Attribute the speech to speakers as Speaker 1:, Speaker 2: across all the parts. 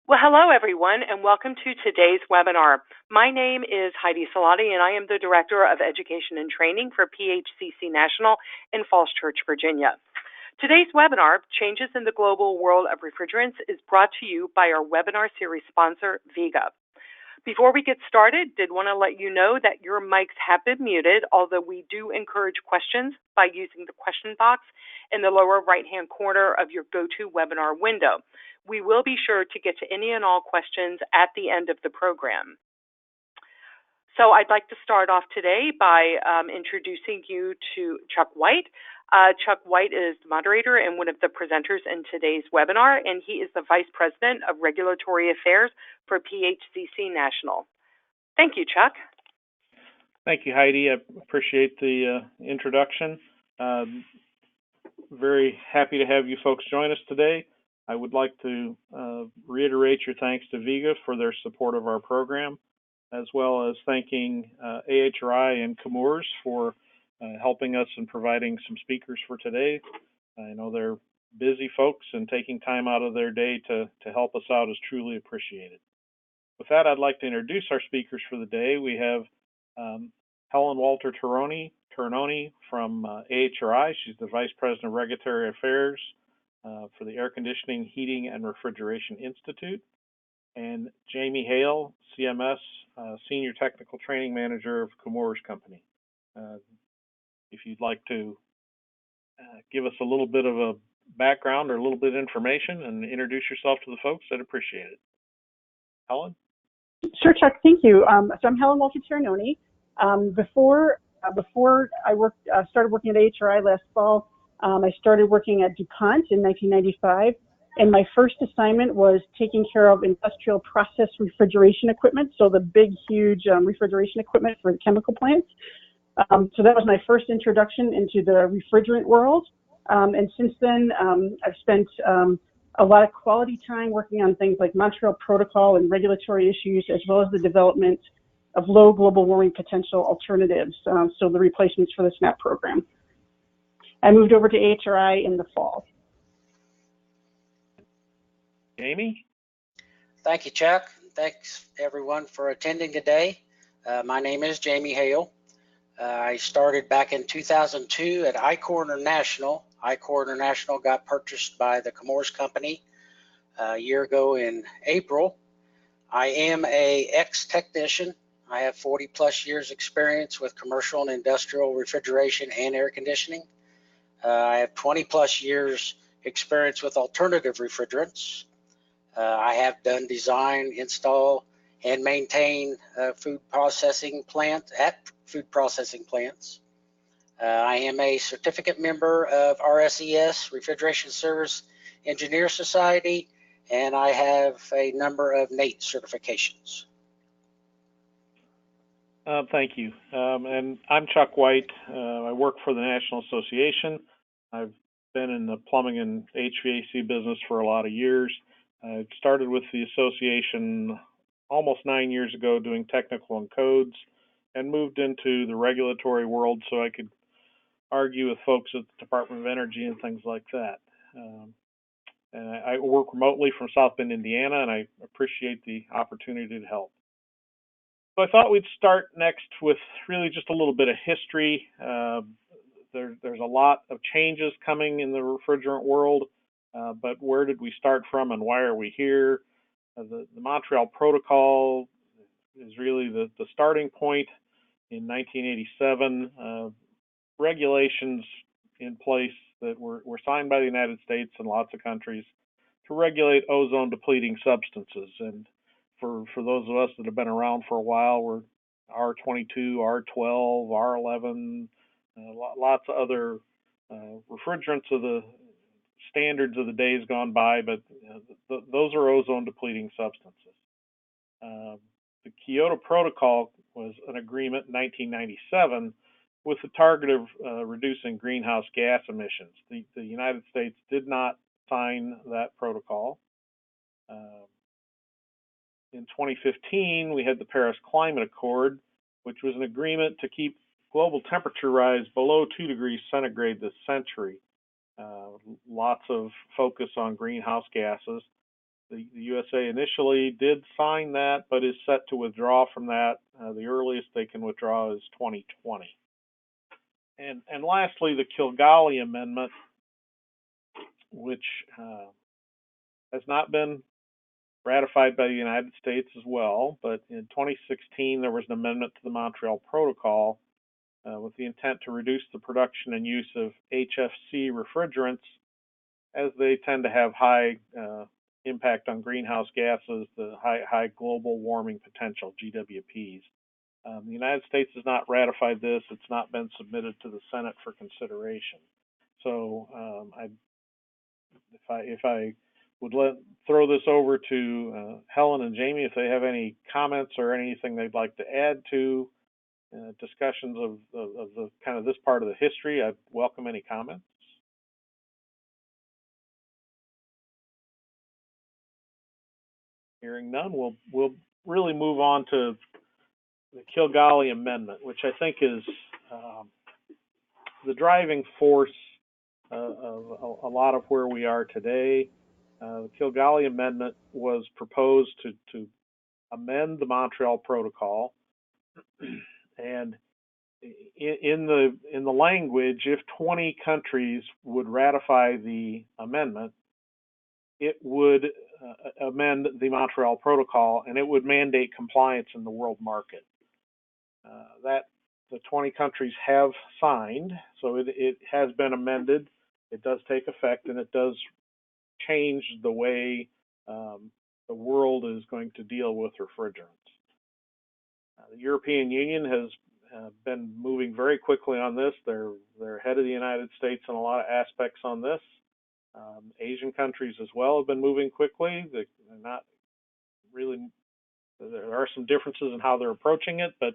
Speaker 1: Well, hello everyone, and welcome to today's webinar. My name is Heidi Salati, and I am the Director of Education and Training for PHCC National in Falls Church, Virginia. Today's webinar, Changes in the Global World of Refrigerants, is brought to you by our webinar series sponsor, Viga. Before we get started, did want to let you know that your mics have been muted, although we do encourage questions by using the question box in the lower right-hand corner of your GoToWebinar window. We will be sure to get to any and all questions at the end of the program. So I'd like to start off today by introducing you to Chuck White. Chuck White is the moderator and one of the presenters in today's webinar, and he is the Vice President of Regulatory Affairs for PHCC National. Thank you, Chuck.
Speaker 2: Thank you, Heidi. I appreciate the introduction. Very happy to have you folks join us today. I would like to reiterate your thanks to Viga for their support of our program, as well as thanking AHRI and Chemours for helping us and providing some speakers for today. I know they're busy folks, and taking time out of their day to help us out is truly appreciated. With that, I'd like to introduce our speakers for the day. We have Helen Walter Turnoni from AHRI. She's the Vice President of Regulatory Affairs for the Air Conditioning, Heating, and Refrigeration Institute, and Jamie Hale, CMS, Senior Technical Training Manager of Chemours Company. If you'd like to give us a little bit of a background or a little bit of information and introduce yourself to the folks, I'd appreciate it. Helen?
Speaker 3: Sure, Chuck, thank you. So I'm Helen Walter Turnoni. Before I started working at AHRI last fall, I started working at DuPont in 1995, and my first assignment was taking care of industrial process refrigeration equipment, so the big, huge refrigeration equipment for the chemical plants. So that was my first introduction into the refrigerant world, and since then I've spent a lot of quality time working on things like Montreal Protocol and regulatory issues, as well as the development of low global warming potential alternatives, so the replacements for the SNAP program. I moved over to AHRI in the fall.
Speaker 2: Jamie?
Speaker 4: Thank you, Chuck. Thanks, everyone, for attending today. My name is Jamie Hale. I started back in 2002 at ICOR International. ICOR International got purchased by the Chemours Company a year ago in April. I am an ex-technician. I have 40-plus years experience with commercial and industrial refrigeration and air conditioning. I have 20-plus years experience with alternative refrigerants. I have done design, install, and maintain food processing plants. I am a certificate member of RSES, Refrigeration Service Engineer Society, and I have a number of NATE certifications.
Speaker 2: Thank you. And I'm Chuck White. I work for the National Association. I've been in the plumbing and HVAC business for a lot of years. I started with the association almost 9 years ago doing technical and codes, and moved into the regulatory world so I could argue with folks at the Department of Energy and things like that. And I work remotely from South Bend, Indiana, and I appreciate the opportunity to help. So I thought we'd start next with really just a little bit of history. There's a lot of changes coming in the refrigerant world, but where did we start from and why are we here? The Montreal Protocol is really the starting point. In 1987, regulations in place that were signed by the United States and lots of countries to regulate ozone depleting substances. And for those of us that have been around for a while, we're R22, R12, R11, lots of other refrigerants of the standards of the days gone by, but those are ozone depleting substances. The Kyoto Protocol was an agreement in 1997 with the target of reducing greenhouse gas emissions. The United States did not sign that protocol. In 2015, we had the Paris Climate Accord, which was an agreement to keep global temperature rise below 2 degrees centigrade this century. Lots of focus on greenhouse gases. The USA initially did sign that, but is set to withdraw from that. The earliest they can withdraw is 2020. And lastly, the Kigali Amendment, which has not been ratified by the United States as well, but in 2016 there was an amendment to the Montreal Protocol with the intent to reduce the production and use of HFC refrigerants, as they tend to have high impact on greenhouse gases, the high global warming potential, GWPs. The United States has not ratified this. It's not been submitted to the Senate for consideration. So if I would throw this over to Helen and Jamie if they have any comments or anything they'd like to add to discussions of the kind of this part of the history, I'd welcome any comments. Hearing none, we'll really move on to the Kigali Amendment, which I think is the driving force of a lot of where we are today. The Kigali Amendment was proposed to amend the Montreal Protocol, and in the language, if 20 countries would ratify the amendment, it would amend the Montreal Protocol, and it would mandate compliance in the world market. That the 20 countries have signed, so it has been amended. It does take effect, and it does change the way the world is going to deal with refrigerants. The European Union has been moving very quickly on this. They're ahead of the United States in a lot of aspects on this. Asian countries as well have been moving quickly. They're not really. There are some differences in how they're approaching it, but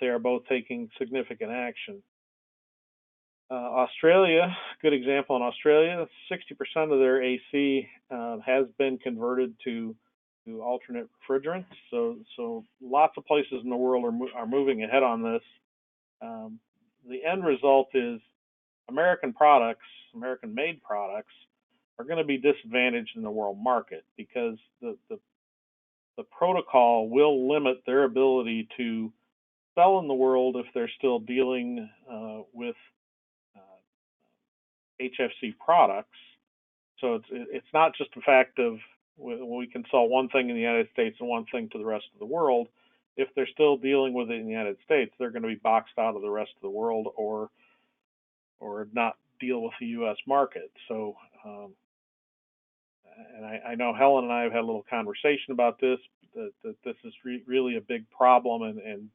Speaker 2: they are both taking significant action. Australia, good example in Australia, 60% of their AC has been converted to alternate refrigerants. So lots of places in the world are moving ahead on this. The end result is American products, American-made products, are going to be disadvantaged in the world market because the protocol will limit their ability to sell in the world if they're still dealing with HFC products. So it's not just a fact of we can sell one thing in the United States and one thing to the rest of the world. If they're still dealing with it in the United States, they're going to be boxed out of the rest of the world or not deal with the U.S. market. So, and I know Helen and I have had a little conversation about this, that this is really a big problem and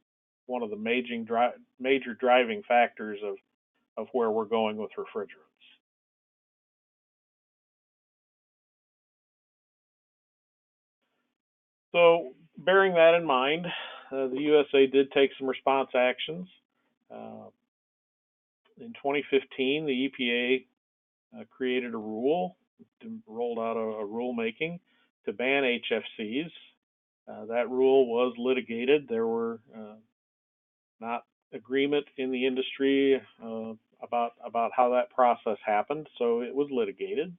Speaker 2: one of the major driving factors of where we're going with refrigerants. So, bearing that in mind, the USA did take some response actions. In 2015, the EPA created a rule, rolled out a rulemaking to ban HFCs. That rule was litigated. There were not agreement in the industry about how that process happened, so it was litigated.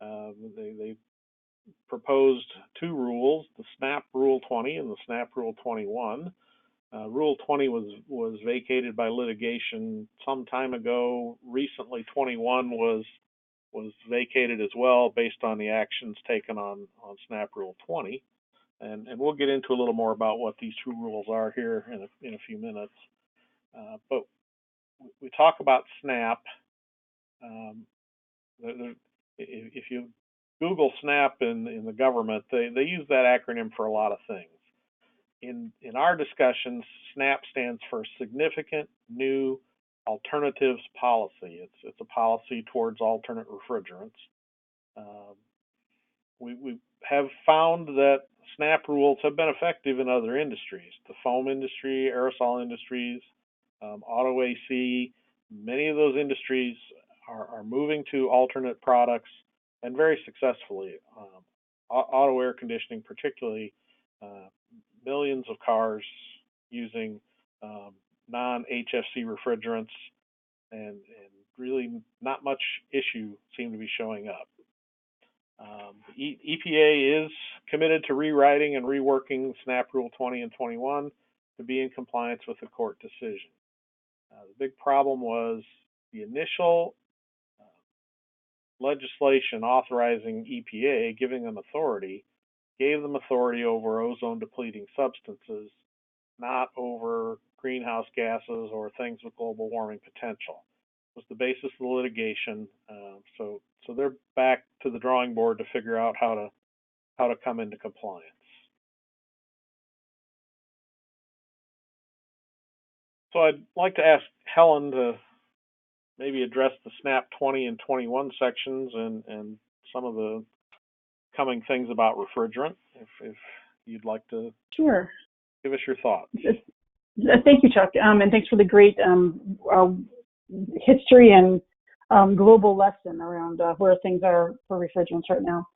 Speaker 2: They proposed two rules, the SNAP Rule 20 and the SNAP Rule 21. Rule 20 was vacated by litigation some time ago. Recently, 21 was vacated as well based on the actions taken on SNAP Rule 20. And we'll get into a little more about what these two rules are here in a few minutes. But we talk about SNAP. If you Google SNAP in the government, they use that acronym for a lot of things. In our discussions, SNAP stands for Significant New Alternatives Policy. It's a policy towards alternate refrigerants. We have found that SNAP rules have been effective in other industries. The foam industry, aerosol industries, auto AC, many of those industries are moving to alternate products and very successfully. Auto air conditioning particularly, millions of cars using non-HFC refrigerants, and really not much issue seem to be showing up. EPA is committed to rewriting and reworking SNAP Rule 20 and 21 to be in compliance with the court decision. The big problem was the initial legislation authorizing EPA, giving them authority, gave them authority over ozone depleting substances, not over greenhouse gases or things with global warming potential. Was the basis of the litigation. So they're back to the drawing board to figure out how to come into compliance. So I'd like to ask Helen to maybe address the SNAP 20 and 21 sections and some of the coming things about refrigerant, if you'd like to.
Speaker 3: Sure.
Speaker 2: Give us your thoughts.
Speaker 3: Thank you, Chuck, and thanks for the great history and global lesson around where things are for refrigerants right now.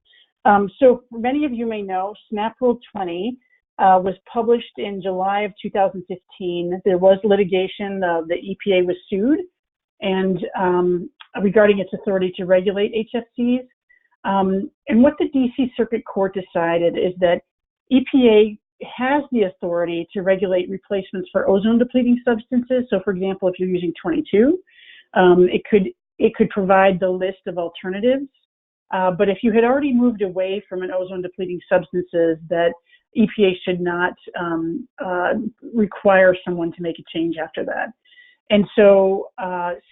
Speaker 3: So many of you may know SNAP Rule 20 was published in July of 2015. There was litigation. The EPA was sued and regarding its authority to regulate HFCs. And what the DC Circuit Court decided is that EPA has the authority to regulate replacements for ozone depleting substances. So for example, if you're using 22, it could provide the list of alternatives. But if you had already moved away from an ozone depleting substances, that EPA should not require someone to make a change after that. And so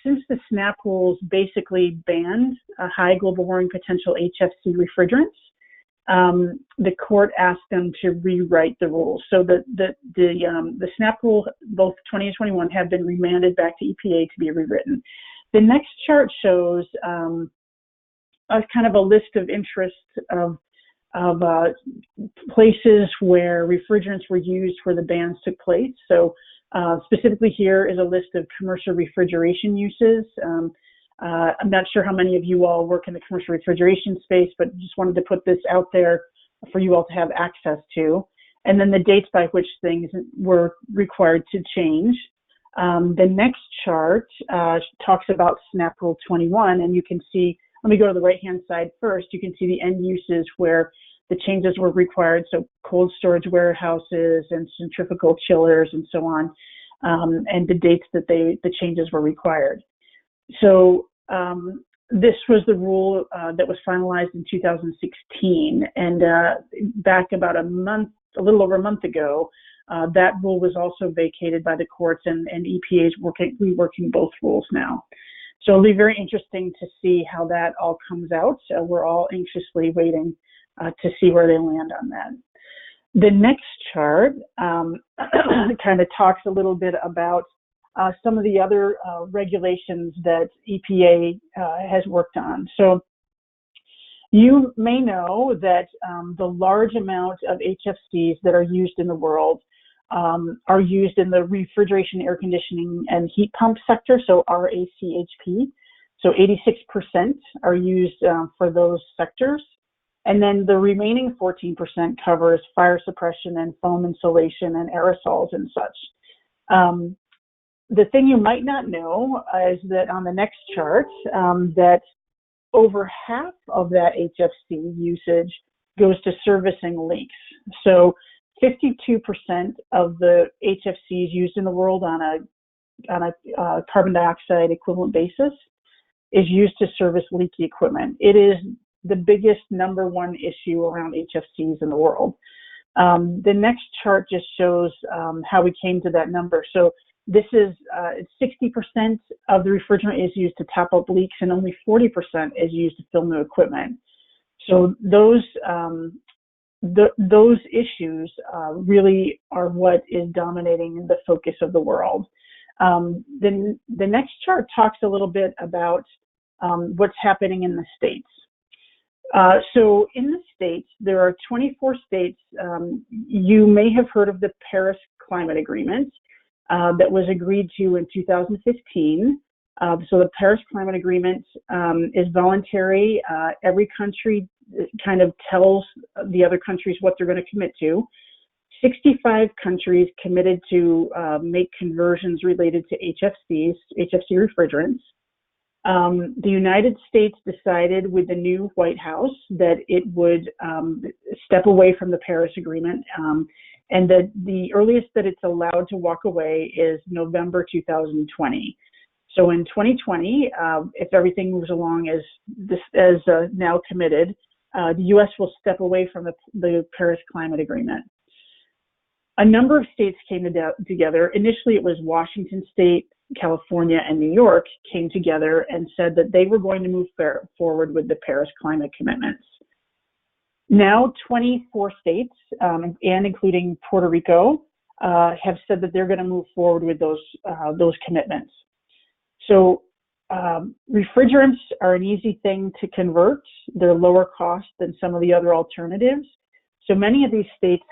Speaker 3: since the SNAP rules basically banned high global warming potential HFC refrigerants, the court asked them to rewrite the rules. So the SNAP rule, both 20 and 21, have been remanded back to EPA to be rewritten. The next chart shows a kind of a list of interest of places where refrigerants were used where the bans took place. So specifically here is a list of commercial refrigeration uses. I'm not sure how many of you all work in the commercial refrigeration space, but just wanted to put this out there for you all to have access to. And then the dates by which things were required to change. The next chart talks about SNAP Rule 21, and you can see, let me go to the right-hand side first. You can see the end uses where the changes were required, so cold storage warehouses and centrifugal chillers and so on, and the dates that the changes were required. So this was the rule that was finalized in 2016, and back about a little over a month ago, that rule was also vacated by the courts, and EPA is reworking both rules now. So it'll be very interesting to see how that all comes out. We're all anxiously waiting to see where they land on that. The next chart kind of talks a little bit about some of the other regulations that EPA has worked on. So you may know that the large amount of HFCs that are used in the world are used in the refrigeration, air conditioning, and heat pump sector, so RACHP. So 86% are used for those sectors. And then the remaining 14% covers fire suppression and foam insulation and aerosols and such. The thing you might not know is that on the next chart, that over half of that HFC usage goes to servicing leaks. So 52% of the HFCs used in the world on a carbon dioxide equivalent basis is used to service leaky equipment. It is the biggest #1 issue around HFCs in the world. The next chart just shows how we came to that number. So this is 60% of the refrigerant is used to top up leaks, and only 40% is used to fill new equipment. So those issues really are what is dominating the focus of the world. Then the next chart talks a little bit about what's happening in the states. So in the states, there are 24 states. You may have heard of the Paris Climate Agreement that was agreed to in 2015. So the Paris Climate Agreement is voluntary. Every country kind of tells the other countries what they're going to commit to. 65 countries committed to make conversions related to HFC refrigerants. The United States decided with the new White House that it would step away from the Paris Agreement, and that the earliest that it's allowed to walk away is November 2020. So in 2020, if everything moves along as now committed, the U.S. will step away from the Paris Climate Agreement. A number of states came together. Initially, it was Washington State, California, and New York came together and said that they were going to move forward with the Paris climate commitments. Now, 24 states, and including Puerto Rico, have said that they're going to move forward with those commitments. So refrigerants are an easy thing to convert. They're lower cost than some of the other alternatives. So many of these states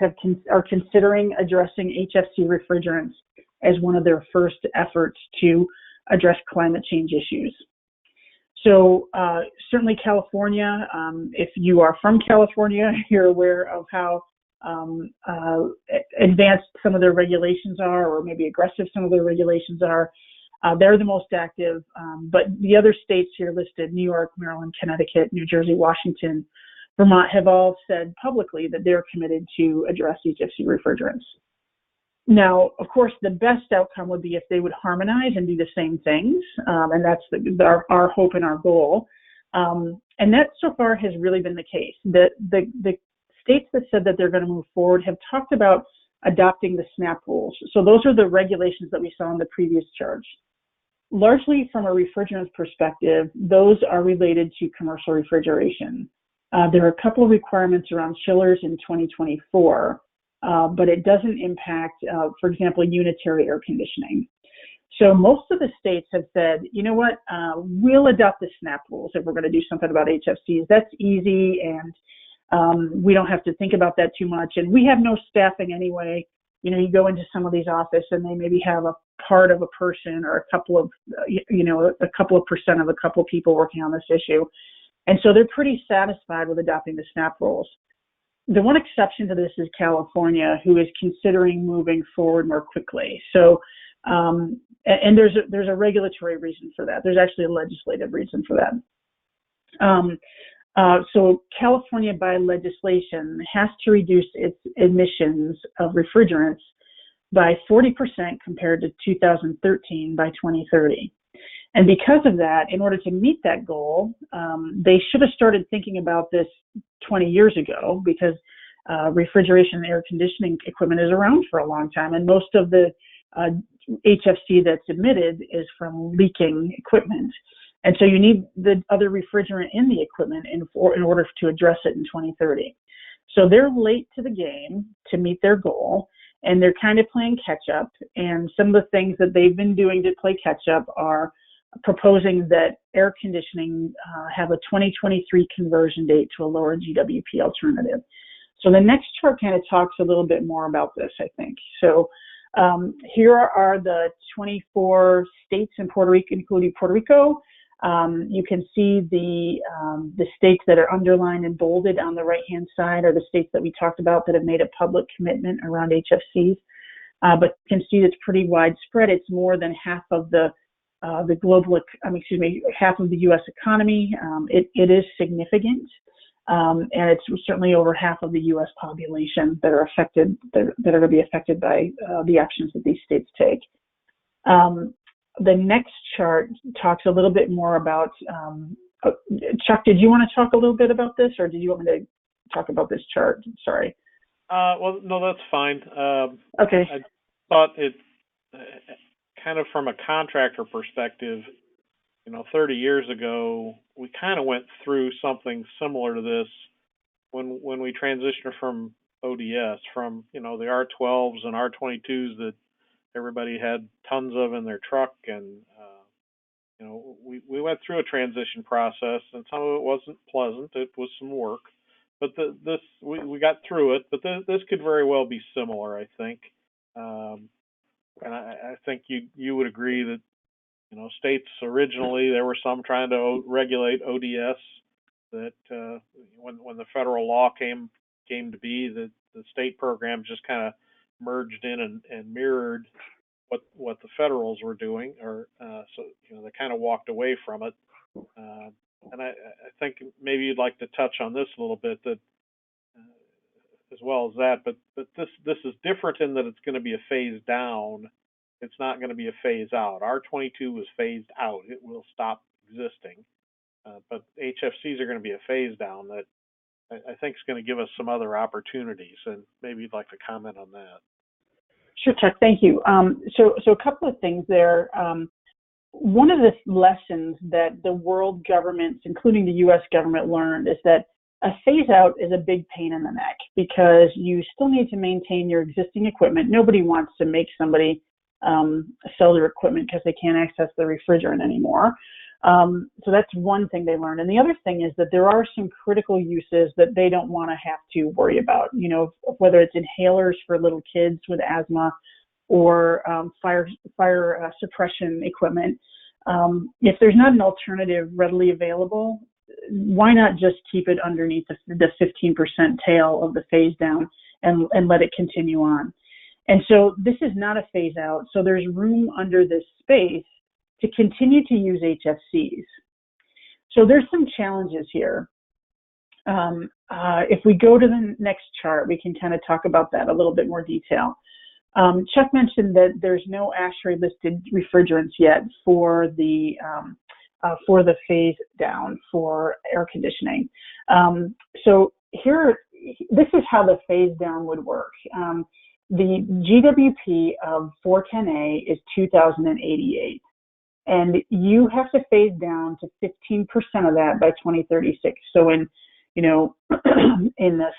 Speaker 3: are considering addressing HFC refrigerants as one of their first efforts to address climate change issues. So certainly California, if you are from California, you're aware of how advanced some of their regulations are, or maybe aggressive some of their regulations are. They're the most active, but the other states here listed, New York, Maryland, Connecticut, New Jersey, Washington, Vermont, have all said publicly that they're committed to address HFC refrigerants. Now, of course, the best outcome would be if they would harmonize and do the same things, and that's our hope and our goal. And that so far has really been the case. The states that said that they're going to move forward have talked about adopting the SNAP rules. So those are the regulations that we saw in the previous chart. Largely from a refrigerants perspective, those are related to commercial refrigeration. There are a couple of requirements around chillers in 2024, but it doesn't impact, for example, unitary air conditioning. So most of the states have said, you know what, we'll adopt the SNAP rules if we're going to do something about HFCs. That's easy, and we don't have to think about that too much. And we have no staffing anyway. You know, you go into some of these offices and they maybe have a part of a person or a couple of percent of a couple of people working on this issue. And so they're pretty satisfied with adopting the SNAP rules. The one exception to this is California, who is considering moving forward more quickly. So, and there's a regulatory reason for that. There's actually a legislative reason for that. So California, by legislation, has to reduce its emissions of refrigerants by 40% compared to 2013 by 2030. And because of that, in order to meet that goal, they should have started thinking about this 20 years ago, because refrigeration and air conditioning equipment is around for a long time, and most of the HFC that's emitted is from leaking equipment. And so you need the other refrigerant in the equipment in order to address it in 2030. So they're late to the game to meet their goal, and they're kind of playing catch up. And some of the things that they've been doing to play catch up are proposing that air conditioning have a 2023 conversion date to a lower GWP alternative. So the next chart kind of talks a little bit more about this, I think. So here are the 24 states in Puerto Rico, including Puerto Rico. You can see the states that are underlined and bolded on the right-hand side are the states that we talked about that have made a public commitment around HFCs. But you can see it's pretty widespread. It's more than half of the global, half of the U.S. economy. It is significant, and it's certainly over half of the U.S. population that are affected, that are going to be affected by the actions that these states take. The next chart talks a little bit more about, Chuck, did you want to talk a little bit about this, or did you want me to talk about this chart? Sorry.
Speaker 2: Well, no, that's fine.
Speaker 3: Okay.
Speaker 2: I thought it kind of from a contractor perspective, 30 years ago, we kind of went through something similar to this when we transitioned from ODS, from, the R12s and R22s that everybody had tons of in their truck, and we went through a transition process, and some of it wasn't pleasant. It was some work, but we got through it. But this could very well be similar, I think, and I think you would agree that states originally, there were some trying to regulate ODS, that when the federal law came to be, that the state programs just kind of merged in and mirrored what the federals were doing, or so they kind of walked away from it. And I think maybe you'd like to touch on this a little bit, that as well as that. But this is different in that it's going to be a phase down. It's not going to be a phase out. R22 was phased out; it will stop existing. But HFCs are going to be a phase down that I think is going to give us some other opportunities. And maybe you'd like to comment on that.
Speaker 3: Sure, Chuck. Thank you. So a couple of things there. One of the lessons that the world governments, including the U.S. government, learned is that a phase out is a big pain in the neck, because you still need to maintain your existing equipment. Nobody wants to make somebody sell their equipment because they can't access the refrigerant anymore. So that's one thing they learned. And the other thing is that there are some critical uses that they don't want to have to worry about, whether it's inhalers for little kids with asthma, or fire suppression equipment. If there's not an alternative readily available, why not just keep it underneath the 15% tail of the phase down and let it continue on? And so this is not a phase out. So there's room under this space to continue to use HFCs. So there's some challenges here. If we go to the next chart, we can kind of talk about that a little bit more detail. Chuck mentioned that there's no ASHRAE listed refrigerants yet for the phase down for air conditioning. So here, this is how the phase down would work. The GWP of 410A is 2,088, and you have to phase down to 15% of that by 2036. So in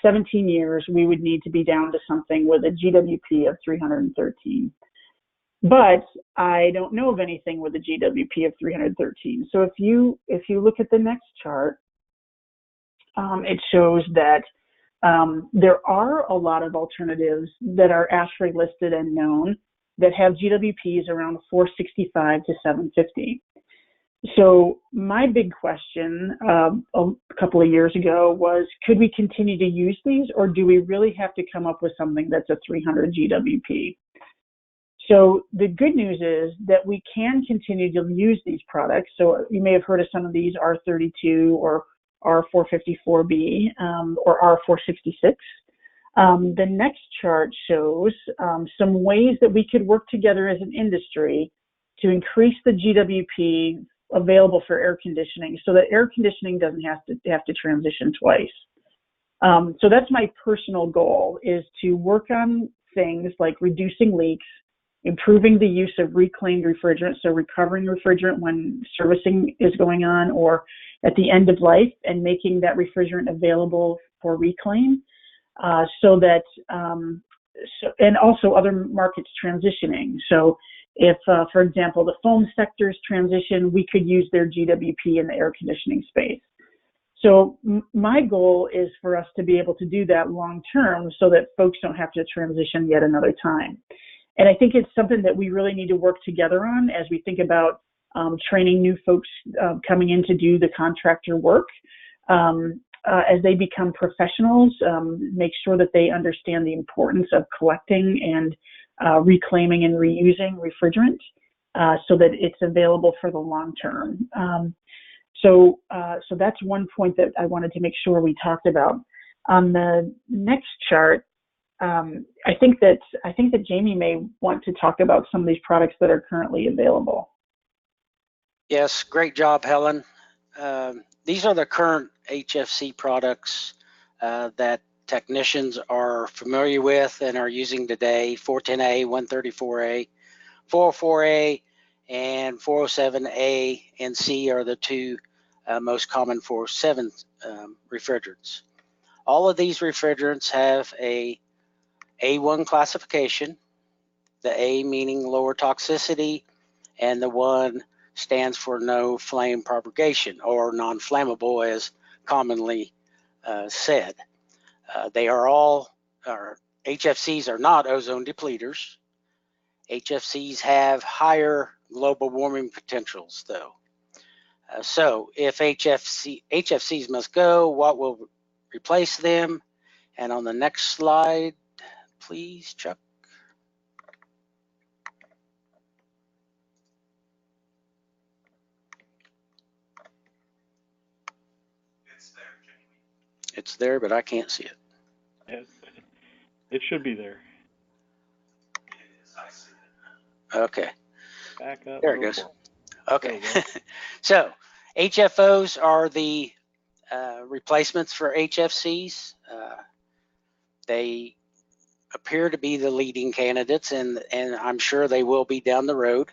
Speaker 3: 17 years, we would need to be down to something with a GWP of 313. But I don't know of anything with a GWP of 313. So if you look at the next chart, it shows that there are a lot of alternatives that are ASHRAE listed and known that have GWPs around 465 to 750. So my big question a couple of years ago was, could we continue to use these, or do we really have to come up with something that's a 300 GWP? So the good news is that we can continue to use these products. So you may have heard of some of these, R32 or R454B or R466. The next chart shows some ways that we could work together as an industry to increase the GWP available for air conditioning, so that air conditioning doesn't have to transition twice. So that's my personal goal, is to work on things like reducing leaks, improving the use of reclaimed refrigerant, so recovering refrigerant when servicing is going on or at the end of life, and making that refrigerant available for reclaim, so that and also other markets transitioning. So if, for example, the foam sectors transition, we could use their GWP in the air conditioning space. So my goal is for us to be able to do that long term, so that folks don't have to transition yet another time. And I think it's something that we really need to work together on as we think about training new folks coming in to do the contractor work. As they become professionals, make sure that they understand the importance of collecting and reclaiming and reusing refrigerant, so that it's available for the long term. So that's one point that I wanted to make sure we talked about. On the next chart, I think that Jamie may want to talk about some of these products that are currently available.
Speaker 4: Yes, great job, Helen. These are the current HFC products that technicians are familiar with and are using today: 410A, 134A, 404A, and 407A and C are the two most common 407 refrigerants. All of these refrigerants have a A1 classification, the A meaning lower toxicity, and the 1 stands for no flame propagation, or non-flammable as commonly said. HFCs are not ozone depleters. HFCs have higher global warming potentials though. So if HFCs must go, what will replace them? And on the next slide, please, Chuck. It's there, but I can't see it.
Speaker 2: It should be there.
Speaker 4: Okay.
Speaker 2: Back up.
Speaker 4: There it goes. Okay.
Speaker 2: Go.
Speaker 4: So HFOs are the replacements for HFCs. They appear to be the leading candidates, and I'm sure they will be down the road.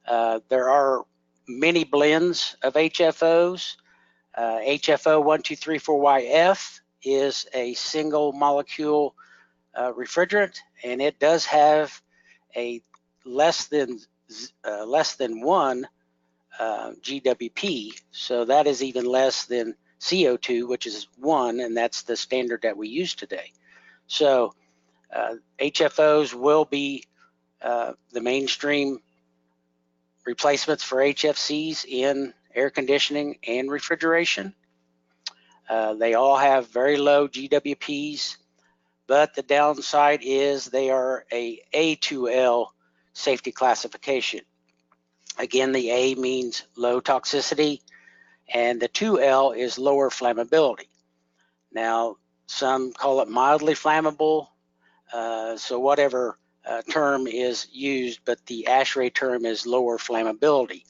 Speaker 4: There are many blends of HFOs. HFO 1234YF is a single molecule refrigerant, and it does have a less than 1 GWP, so that is even less than CO2, which is 1, and that's the standard that we use today. So HFOs will be the mainstream replacements for HFCs in air conditioning and refrigeration. They all have very low GWPs, but the downside is they are a A2L safety classification. Again, the A means low toxicity, and the 2L is lower flammability. Now, some call it mildly flammable, so whatever term is used, but the ASHRAE term is lower flammability.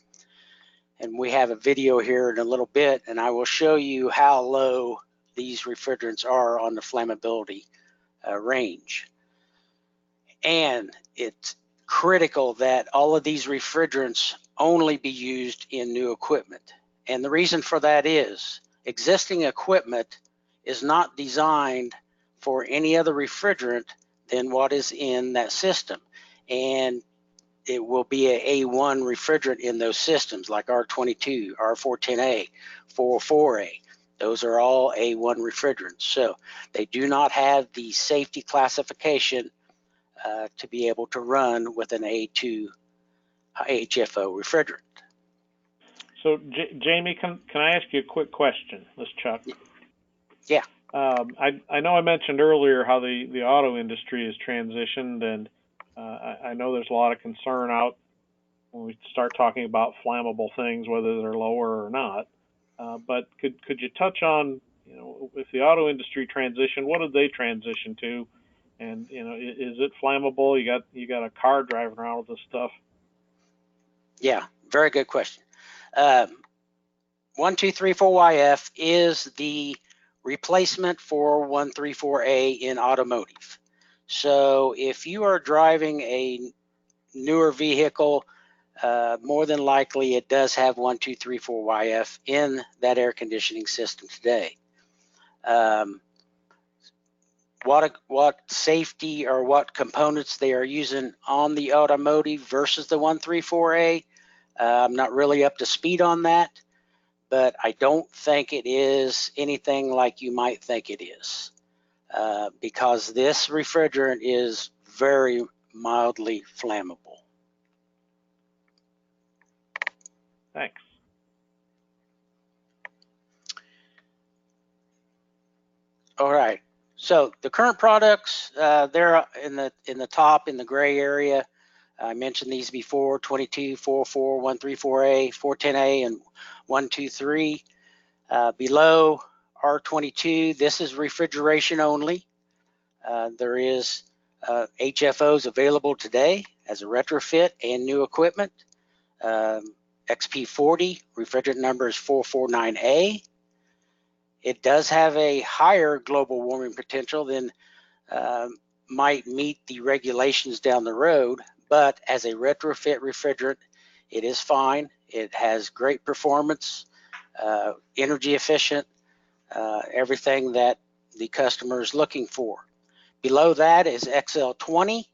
Speaker 4: And we have a video here in a little bit, and I will show you how low these refrigerants are on the flammability range. And it's critical that all of these refrigerants only be used in new equipment. And the reason for that is existing equipment is not designed for any other refrigerant than what is in that system. And it will be a A1 refrigerant in those systems like R22, R410A, 404A. Those are all A1 refrigerants. So they do not have the safety classification to be able to run with an A2 HFO refrigerant.
Speaker 2: So, Jamie, can I ask you a quick question? This is Chuck.
Speaker 4: Yeah.
Speaker 2: I know I mentioned earlier how the auto industry has transitioned, and I know there's a lot of concern out when we start talking about flammable things, whether they're lower or not. But could you touch on, if the auto industry transition, what did they transition to? And is it flammable? You got a car driving around with this stuff.
Speaker 4: Yeah, very good question. 1234YF is the replacement for 134A in automotive. So if you are driving a newer vehicle, more than likely it does have 1234YF in that air conditioning system today. What safety or what components they are using on the automotive versus the 134A, I'm not really up to speed on that, but I don't think it is anything like you might think it is, because this refrigerant is very mildly flammable.
Speaker 2: Thanks.
Speaker 4: All right. So the current products, they're in the top in the gray area. I mentioned these before: 22, 44, 134A, 410A, and 123. Below R22, this is refrigeration only. There is HFOs available today as a retrofit and new equipment. XP40, refrigerant number is 449A. It does have a higher global warming potential than might meet the regulations down the road, but as a retrofit refrigerant, it is fine. It has great performance, energy efficient, everything that the customer is looking for. Below that is XL20,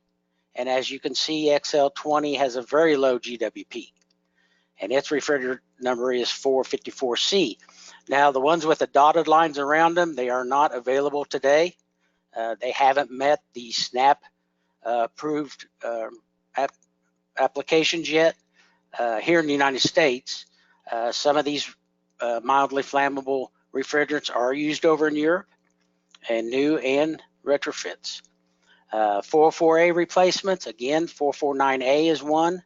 Speaker 4: and as you can see, XL20 has a very low GWP, and its refrigerant number is 454C. Now, the ones with the dotted lines around them, they are not available today. They haven't met the SNAP approved applications yet here in the United States. Some of these mildly flammable refrigerants are used over in Europe, and new and retrofits. 404A replacements, again, 449A is one,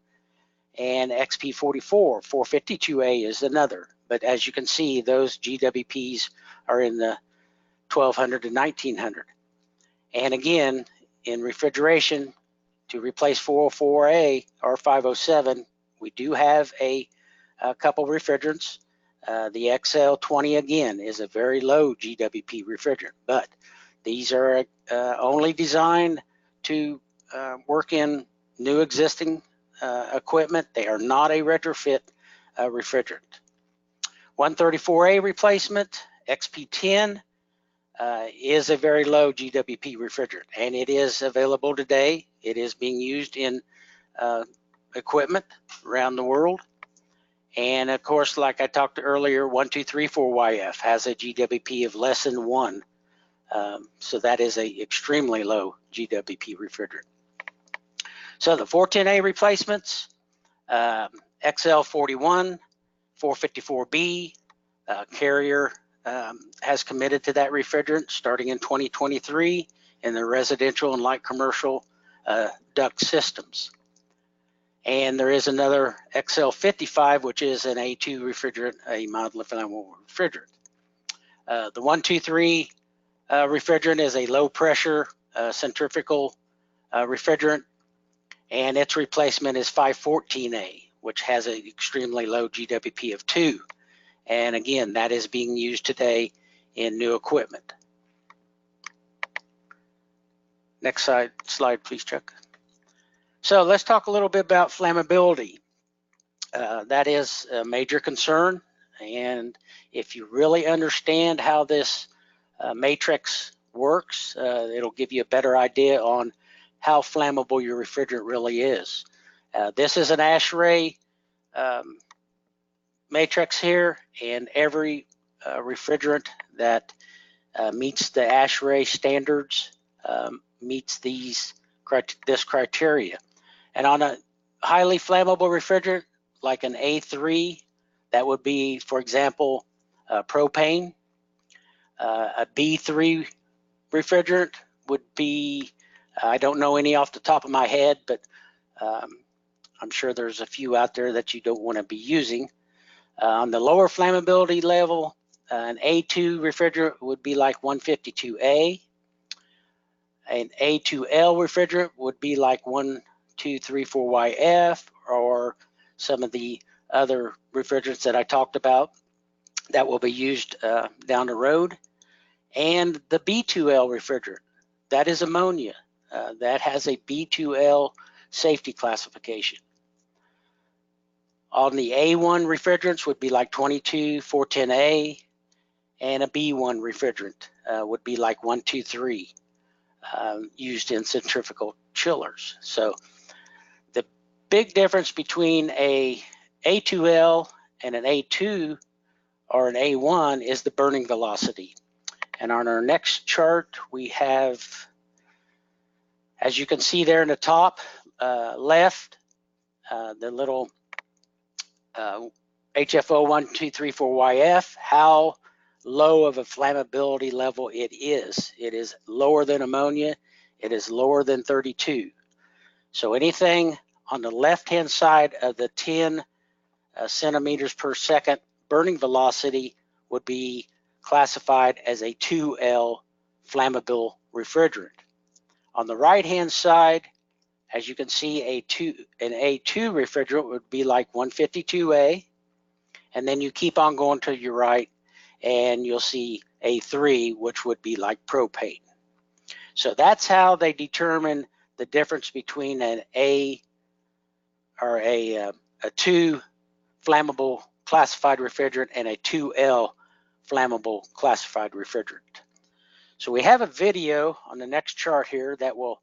Speaker 4: and XP44, 452A is another. But as you can see, those GWPs are in the 1200 to 1900. And again, in refrigeration, to replace 404A or 507, we do have a couple refrigerants. The XL20 again is a very low GWP refrigerant, but these are only designed to work in new existing equipment. They are not a retrofit refrigerant. 134A replacement, XP10, is a very low GWP refrigerant, and it is available today. It is being used in equipment around the world. And of course, like I talked earlier, 1234YF has a GWP of less than 1. So that is a extremely low GWP refrigerant. So the 410A replacements, XL41, 454B, Carrier has committed to that refrigerant starting in 2023 in the residential and light commercial duct systems. And there is another XL55, which is an A2 refrigerant, a mildly flammable refrigerant. The 123 refrigerant is a low pressure centrifugal refrigerant, and its replacement is 514A, which has an extremely low GWP of 2. And again, that is being used today in new equipment. Next slide, please, Chuck. So let's talk a little bit about flammability. That is a major concern, and if you really understand how this matrix works, it'll give you a better idea on how flammable your refrigerant really is. This is an ASHRAE matrix here, and every refrigerant that meets the ASHRAE standards meets this criteria. And on a highly flammable refrigerant, like an A3, that would be, for example, propane. A B3 refrigerant would be, I don't know any off the top of my head, but I'm sure there's a few out there that you don't want to be using. On the lower flammability level, an A2 refrigerant would be like 152A. An A2L refrigerant would be like 1234YF, or some of the other refrigerants that I talked about that will be used down the road. And the B2L refrigerant, that is ammonia. That has a B2L safety classification. On the A1 refrigerants would be like 22410A, and a B1 refrigerant would be like 123, used in centrifugal chillers. So the big difference between a A2L and an A2 or an A1 is the burning velocity. And on our next chart, we have, as you can see there in the top left, the little HFO1234YF, how low of a flammability level it is. It is lower than ammonia. It is lower than 32. So anything on the left-hand side of the 10 centimeters per second burning velocity would be classified as a 2L flammable refrigerant. On the right-hand side, as you can see, an A2 refrigerant would be like 152A, and then you keep on going to your right, and you'll see A3, which would be like propane. So that's how they determine the difference between an A or a 2 flammable classified refrigerant and a 2L flammable classified refrigerant. So we have a video on the next chart here that will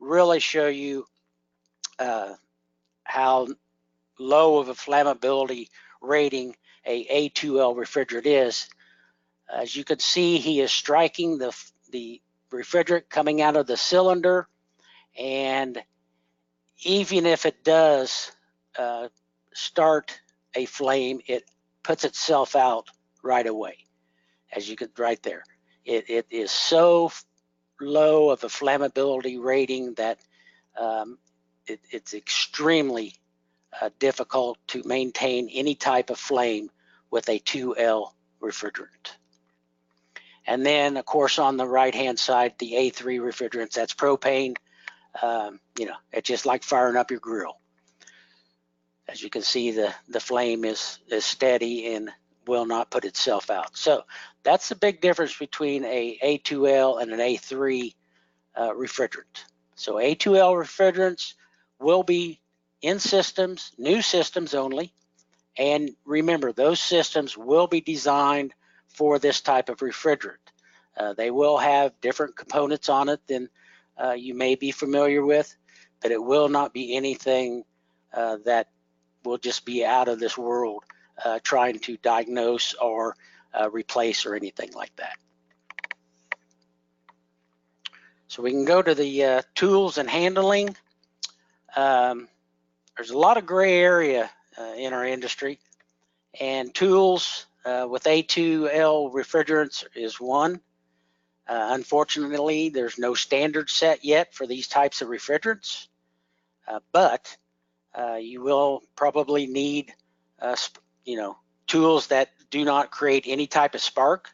Speaker 4: really show you how low of a flammability rating a A2L refrigerant is. As you can see, he is striking the refrigerant coming out of the cylinder, and even if it does start a flame, it puts itself out right away. As you can right there, it is so low of a flammability rating that it's extremely difficult to maintain any type of flame with a 2L refrigerant. And then, of course, on the right-hand side, the A3 refrigerants, that's propane. It's just like firing up your grill. As you can see, the flame is steady and will not put itself out. So that's the big difference between a A2L and an A3 refrigerant. So A2L refrigerants will be in systems, new systems only. And remember, those systems will be designed for this type of refrigerant. They will have different components on it than you may be familiar with, but it will not be anything that will just be out of this world trying to diagnose or replace or anything like that. So we can go to the tools and handling. There's a lot of gray area in our industry, and tools with A2L refrigerants is one. Unfortunately, there's no standard set yet for these types of refrigerants, but you will probably need tools that do not create any type of spark.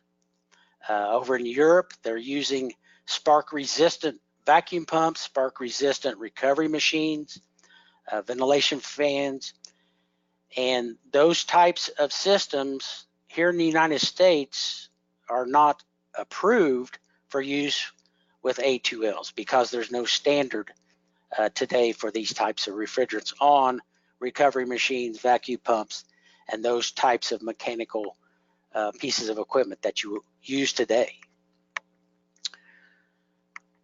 Speaker 4: Over in Europe, they're using spark-resistant vacuum pumps, spark-resistant recovery machines, ventilation fans, and those types of systems here in the United States are not approved for use with A2Ls because there's no standard today for these types of refrigerants on recovery machines, vacuum pumps, and those types of mechanical pieces of equipment that you use today.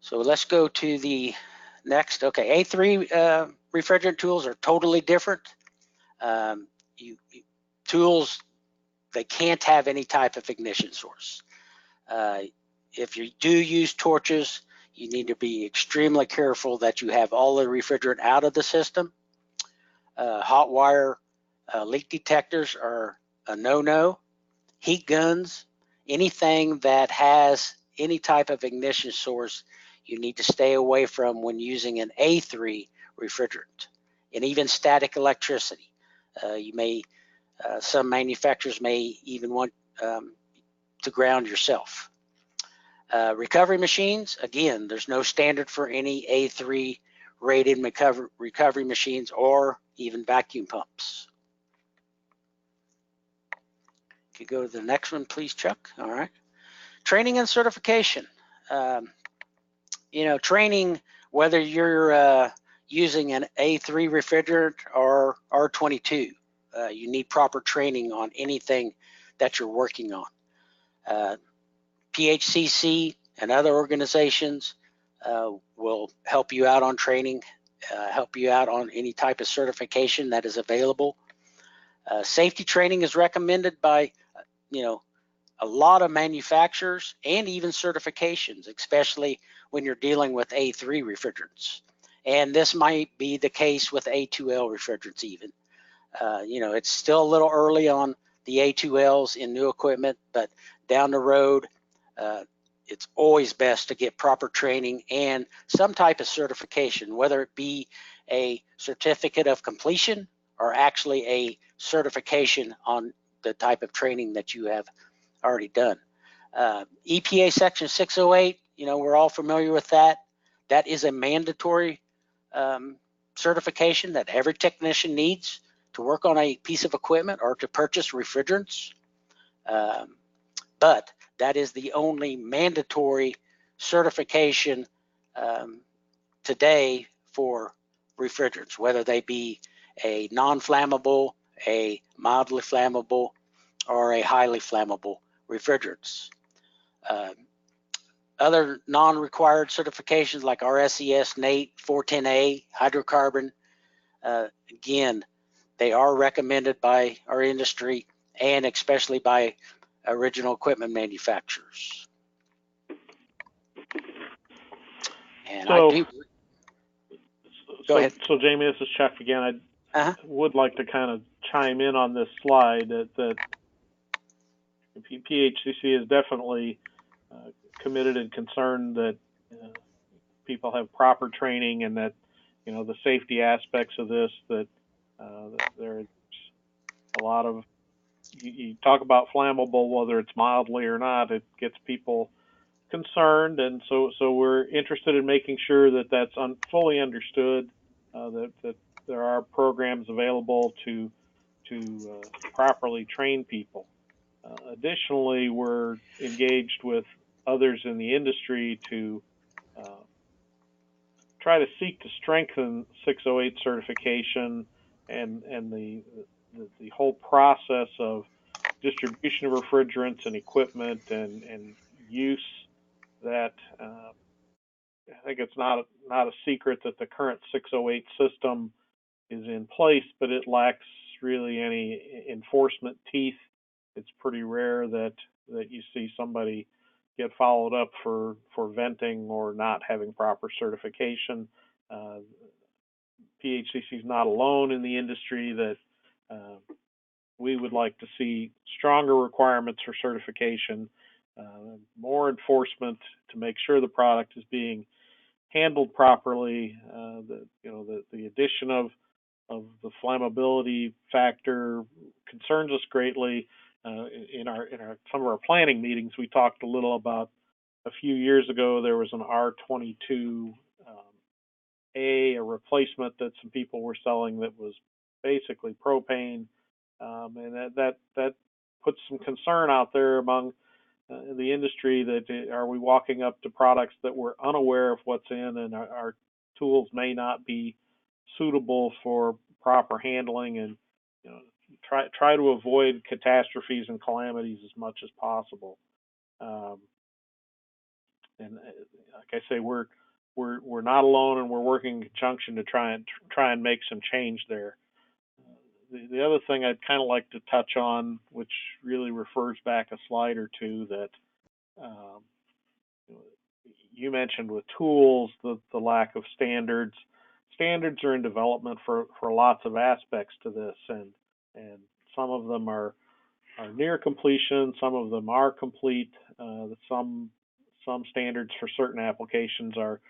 Speaker 4: So let's go to the next. Okay, A3 refrigerant tools are totally different. Tools, they can't have any type of ignition source. If you do use torches, you need to be extremely careful that you have all the refrigerant out of the system. Hot wire leak detectors are a no-no. Heat guns, anything that has any type of ignition source, you need to stay away from when using an A3 refrigerant. And even static electricity. Some manufacturers may even want to ground yourself. Recovery machines, again, there's no standard for any A3 rated recovery machines or even vacuum pumps. Could go to the next one, please, Chuck. All right. Training and certification. Training, whether you're using an A3 refrigerant or R22, you need proper training on anything that you're working on. PHCC and other organizations will help you out on training, help you out on any type of certification that is available. Safety training is recommended by, a lot of manufacturers and even certifications, especially when you're dealing with A3 refrigerants. And this might be the case with A2L refrigerants even. It's still a little early on the A2Ls in new equipment, but down the road, it's always best to get proper training and some type of certification, whether it be a certificate of completion or actually a certification on the type of training that you have already done. EPA Section 608, we're all familiar with that. That is a mandatory certification that every technician needs to work on a piece of equipment or to purchase refrigerants. But that is the only mandatory certification today for refrigerants, whether they be a non-flammable, a mildly flammable, or a highly flammable refrigerants. Other non-required certifications like RSES, NATE, 410A, hydrocarbon, again, they are recommended by our industry and especially by original equipment manufacturers. And
Speaker 2: so,
Speaker 4: Go ahead.
Speaker 2: So Jamie, this is Chuck again. I would like to kind of chime in on this slide that PHCC is definitely committed and concerned that people have proper training and that the safety aspects of this, that there's a lot of you talk about flammable, whether it's mildly or not, it gets people concerned, and so we're interested in making sure that that's fully understood, that there are programs available to properly train people. Additionally, we're engaged with others in the industry to try to seek to strengthen 608 certification and the whole process of distribution of refrigerants and equipment and use. That I think it's not a secret that the current 608 system is in place, but it lacks really any enforcement teeth. It's pretty rare that you see somebody get followed up for venting or not having proper certification. PHCC is not alone in the industry that we would like to see stronger requirements for certification, more enforcement to make sure the product is being handled properly. The addition of the flammability factor concerns us greatly. In some of our planning meetings, we talked a little about a few years ago there was an R22 a replacement that some people were selling that was basically propane, and that puts some concern out there among the industry that are we walking up to products that we're unaware of what's in, and our tools may not be suitable for proper handling, and try to avoid catastrophes and calamities as much as possible. And like I say, we're not alone, and we're working in conjunction to try and make some change there. The other thing I'd kind of like to touch on, which really refers back a slide or two, that you mentioned with tools, the lack of standards. Standards are in development for lots of aspects to this, and some of them are near completion, some of them are complete. Some standards for certain applications are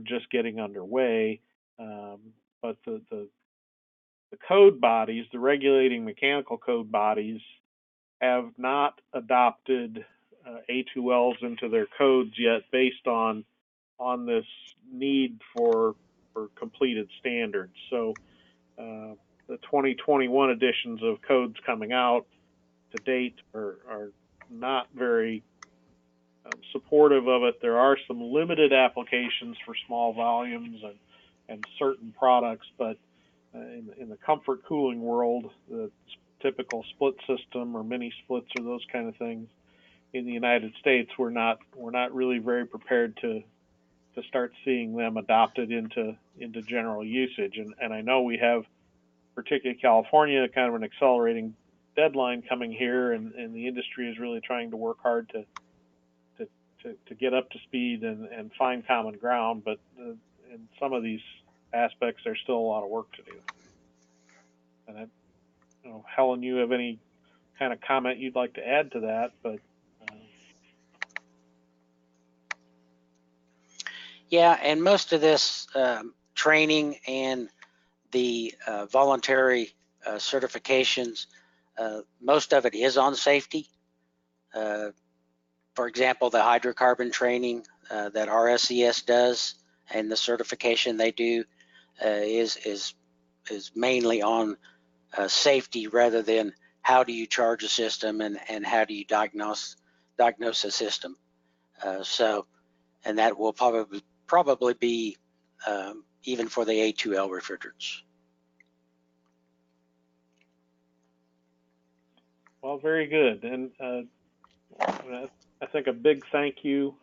Speaker 2: just getting underway, but the code bodies, the regulating mechanical code bodies, have not adopted A2Ls into their codes yet, based on this need for completed standards. So the 2021 editions of codes coming out to date are not very supportive of it. There are some limited applications for small volumes and certain products, but in the comfort cooling world, the typical split system or mini splits or those kind of things in the United States, we're not really very prepared to start seeing them adopted into general usage. And I know we have, particularly California, kind of an accelerating deadline coming here, and the industry is really trying to work hard to get up to speed and find common ground. But in some of these aspects, there's still a lot of work to do. And Helen, you have any kind of comment you'd like to add to that? But
Speaker 4: yeah, and most of this training and the voluntary certifications, most of it is on safety. For example, the hydrocarbon training that RSES does and the certification they do is mainly on safety, rather than how do you charge a system and how do you diagnose a system. And that will probably be even for the A2L refrigerants.
Speaker 2: Well, very good. And I think a big thank you,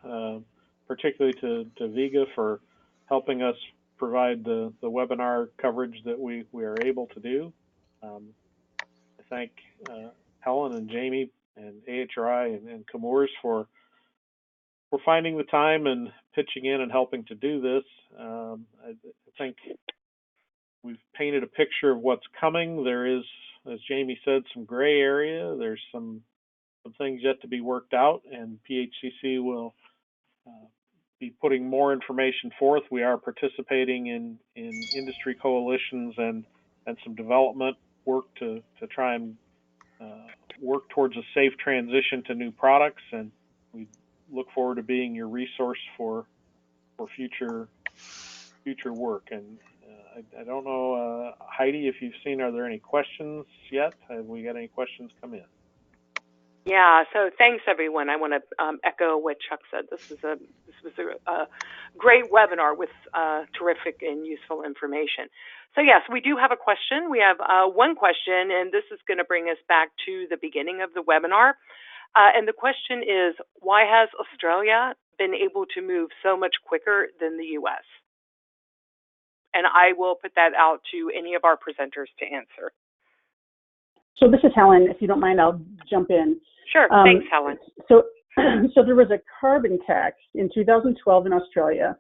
Speaker 2: particularly to Viga, for helping us provide the webinar coverage that we are able to do. I thank Helen and Jamie and AHRI and Chemours for finding the time and pitching in and helping to do this. I think we've painted a picture of what's coming. There is, as Jamie said, some gray area. There's some things yet to be worked out, and PHCC will be putting more information forth. We are participating in industry coalitions and some development work to try and work towards a safe transition to new products, and we look forward to being your resource for future work. And I don't know, Heidi, if you've seen, are there any questions yet? Have we got any questions come in?
Speaker 1: Yeah, so thanks everyone. I want to echo what Chuck said. This was a great webinar with terrific and useful information. So yes, we do have a question. We have one question, and this is going to bring us back to the beginning of the webinar. And the question is, why has Australia been able to move so much quicker than the U.S.? And I will put that out to any of our presenters to answer.
Speaker 3: So this is Helen. If you don't mind, I'll jump in.
Speaker 1: Sure. Thanks, Helen.
Speaker 3: So there was a carbon tax in 2012 in Australia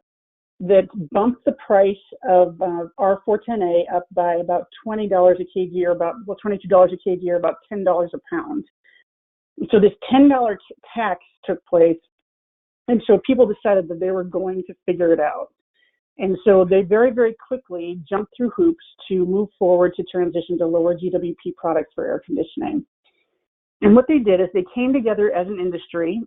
Speaker 3: that bumped the price of R410A up by about $20 a kg, or about $22 a kg, or about $10 a pound. So this $10 tax took place, and so people decided that they were going to figure it out. And so they very, very quickly jumped through hoops to move forward to transition to lower GWP products for air conditioning. And what they did is they came together as an industry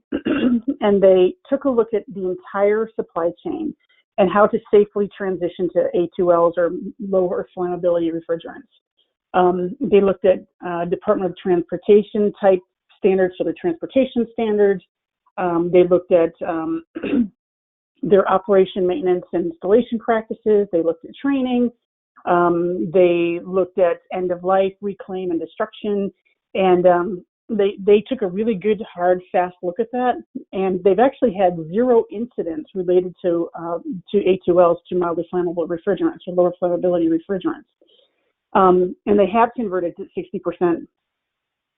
Speaker 3: and they took a look at the entire supply chain and how to safely transition to A2Ls, or lower flammability refrigerants. They looked at Department of Transportation type standards, so the transportation standards. They looked at their operation, maintenance, and installation practices. They looked at training. They looked at end of life, reclaim, and destruction. And they took a really good, hard, fast look at that. And they've actually had 0 incidents related to A2Ls, to mildly flammable refrigerants, or lower flammability refrigerants. And they have converted to 60%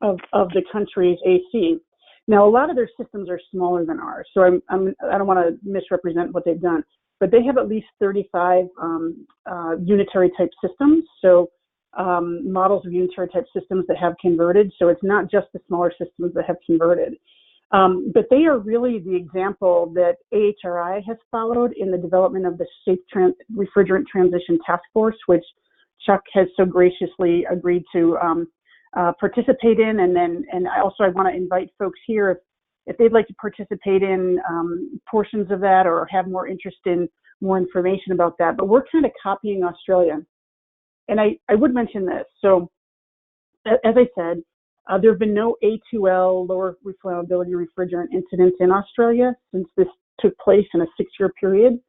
Speaker 3: of the country's AC. Now, a lot of their systems are smaller than ours, so I don't want to misrepresent what they've done, but they have at least 35 unitary type systems, so models of unitary type systems that have converted. So it's not just the smaller systems that have converted. But they are really the example that AHRI has followed in the development of the Safe Refrigerant Transition Task Force, which Chuck has so graciously agreed to participate in. And I want to invite folks here, if they'd like to participate in portions of that or have more interest in more information about that. But we're kind of copying Australia. And I would mention this. So as I said, there have been no A2L, lower flammability refrigerant incidents in Australia since this took place in a 6-year period.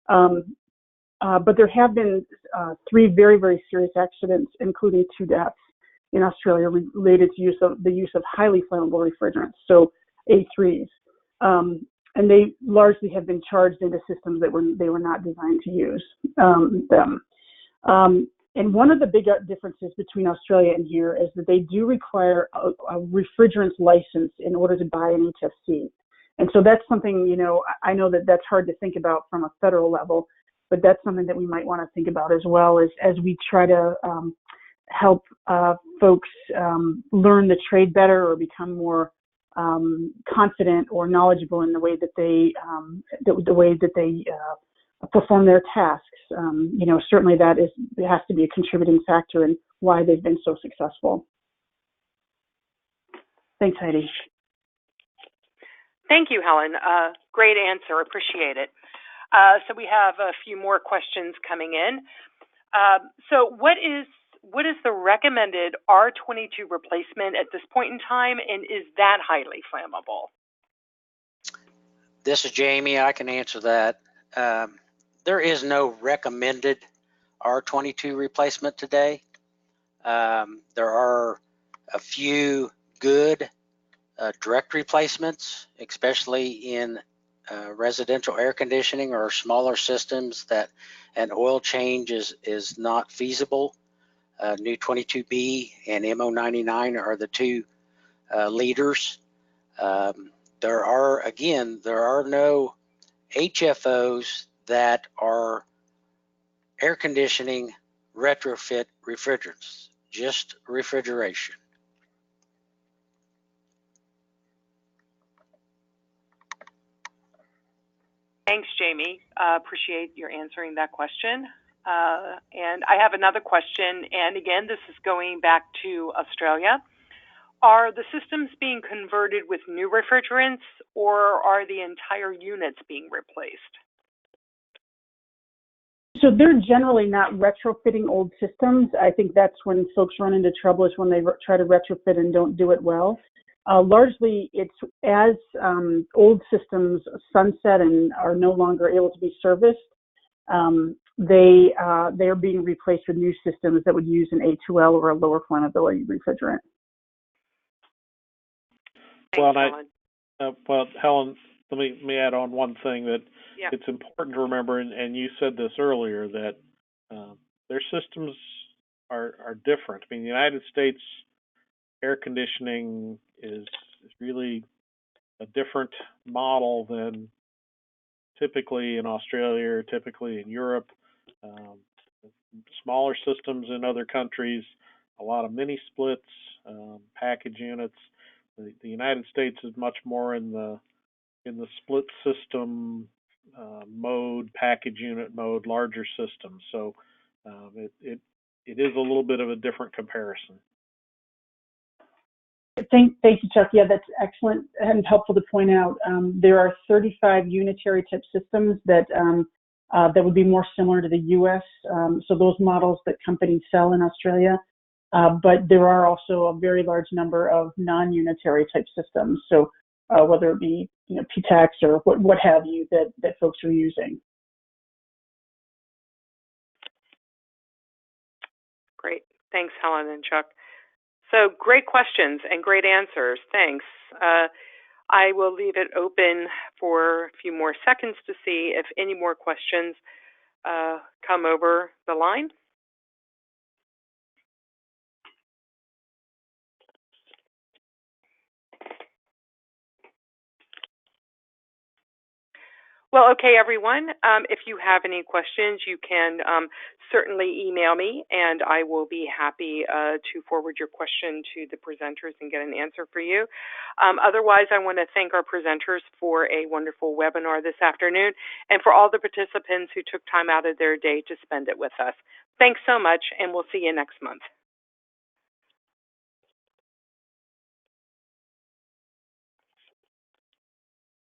Speaker 3: But there have been 3 very, very serious accidents, including 2 deaths in Australia related to the use of highly flammable refrigerants, so A3s. And they largely have been charged into systems that they were not designed to use them. And one of the big differences between Australia and here is that they do require a refrigerants license in order to buy an HFC. And so that's something, I know that that's hard to think about from a federal level, but that's something that we might want to think about as well as we try to help folks learn the trade better or become more confident or knowledgeable in the way that they perform their tasks. Certainly it has to be a contributing factor in why they've been so successful. Thanks, Heidi.
Speaker 1: Thank you, Helen. Great answer. Appreciate it. So we have a few more questions coming in. So what is the recommended R22 replacement at this point in time, and is that highly flammable?
Speaker 4: This is Jamie. I can answer that. There is no recommended R22 replacement today. There are a few good direct replacements, especially in residential air conditioning or smaller systems that an oil change is not feasible. New 22B and MO99 are the 2 leaders. There are no HFOs that are air conditioning retrofit refrigerants, just refrigeration.
Speaker 1: Thanks, Jamie. Appreciate your answering that question. And I have another question, and again, this is going back to Australia. Are the systems being converted with new refrigerants, or are the entire units being replaced?
Speaker 3: So they're generally not retrofitting old systems. I think that's when folks run into trouble, is when they try to retrofit and don't do it well. Largely, it's as old systems sunset and are no longer able to be serviced, they are being replaced with new systems that would use an A2L or a lower flammability refrigerant.
Speaker 1: Thanks,
Speaker 2: Helen. Well, Helen, let me add on one thing that
Speaker 1: yeah.
Speaker 2: It's important to remember, and you said this earlier, that their systems are different. I mean, the United States air conditioning is really a different model than typically in Australia or typically in Europe. Smaller systems in other countries, a lot of mini splits, package units. The United States is much more in the split system mode, package unit mode, larger systems. So it is a little bit of a different comparison.
Speaker 3: Thank you, Chuck. Yeah, that's excellent and helpful to point out. There are 35 unitary type systems that would be more similar to the U.S. So those models that companies sell in Australia, but there are also a very large number of non-unitary type systems. So whether it be PTACs or what have you that folks are using.
Speaker 1: Great. Thanks, Helen and Chuck. So great questions and great answers. Thanks. I will leave it open for a few more seconds to see if any more questions come over the line. Well, okay, everyone. If you have any questions, you can certainly email me, and I will be happy to forward your question to the presenters and get an answer for you. Otherwise, I want to thank our presenters for a wonderful webinar this afternoon, and for all the participants who took time out of their day to spend it with us. Thanks so much, and we'll see you next month.